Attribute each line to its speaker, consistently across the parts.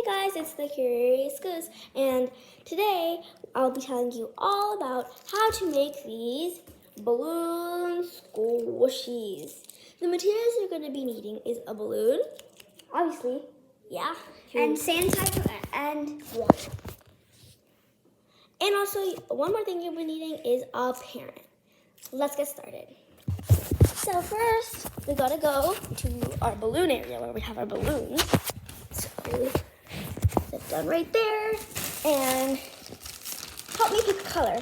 Speaker 1: Hey guys, it's the Curious Goose, and today I'll be telling you all about how to make these balloon squishies. The materials you're going to be needing is a balloon, obviously, yeah,
Speaker 2: and sanitizer and water.
Speaker 1: And also, one more thing you'll be needing is a parent. Let's get started. So first, we gotta go to our balloon area where we have our balloons. So sit down right there and help me pick a color.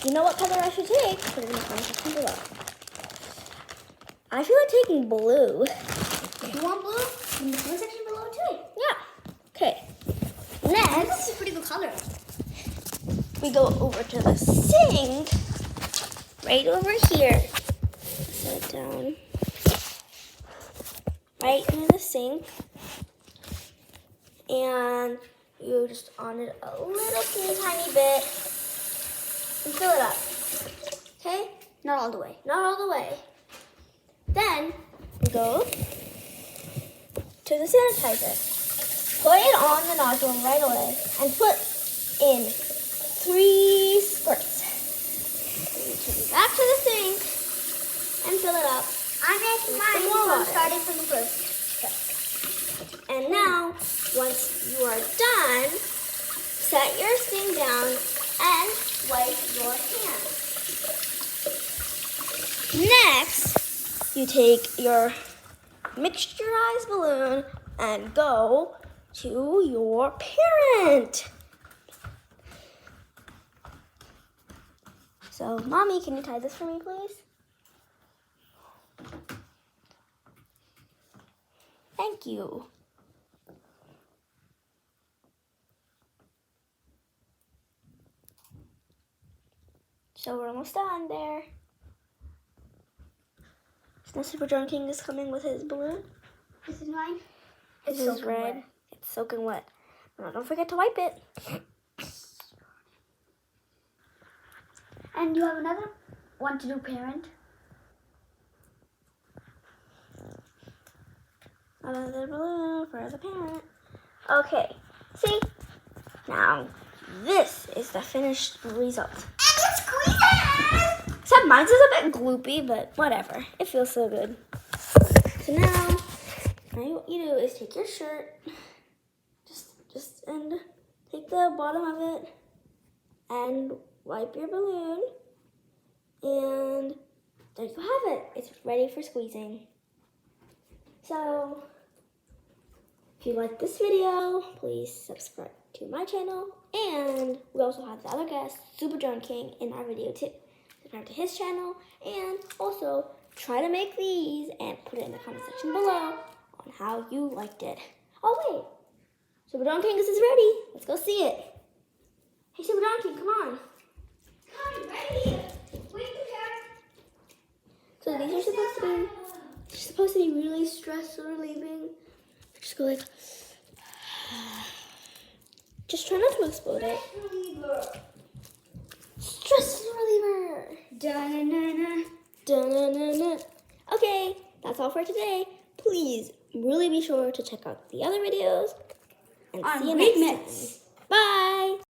Speaker 1: You know what color I should take? Put it in the comment section below. I feel like taking blue.
Speaker 2: You want blue? In the comment section below too.
Speaker 1: Yeah. Okay.
Speaker 2: Next,
Speaker 1: Next,
Speaker 2: is a pretty good color.
Speaker 1: we go over to the sink. Right over here. Set it down. Right into the sink. And you just on it a little tiny bit and fill it up. Okay?
Speaker 2: Not all the way.
Speaker 1: Not all the way. Then we go to the sanitizer. Put it on the nozzle right away and put in 3 squirts. Back to the sink and fill it up.
Speaker 2: I'm making mine, so I'm starting from the first.
Speaker 1: And now, once you are done, set your sink down and wipe your hands. Next, you take your mixturized balloon and go to your parent. So, Mommy, can you tie this for me, please? Thank you. So we're almost done there. So now Super Drone King is coming with his balloon.
Speaker 2: This is mine.
Speaker 1: This is red.
Speaker 2: Wet.
Speaker 1: It's soaking wet. Now don't forget to wipe it.
Speaker 2: And you have another one to do parent.
Speaker 1: Another balloon for the parent. Okay, see? Now, this is the finished result.
Speaker 2: And you squeeze it!
Speaker 1: Except mine's is a bit gloopy, but whatever. It feels so good. So now what you do is take your shirt, and take the bottom of it and wipe your balloon. And there you have it. It's ready for squeezing. So, if you like this video, please subscribe to my channel. And we also have the other guest, Super Drone King, in our video too. Subscribe to his channel. And also, try to make these and put it in the comment section below on how you liked it. Oh, wait. Super Drone King, this is ready. Let's go see it. Hey, Super Drone King, come on.
Speaker 2: I'm ready. Wait,
Speaker 1: So these are supposed to be really stress relieving. Just go like, just try not to explode it. Stress reliever.
Speaker 2: Da-na-na-na.
Speaker 1: Da-na-na-na. Okay, that's all for today. Please really be sure to check out the other videos and see you next time. Bye.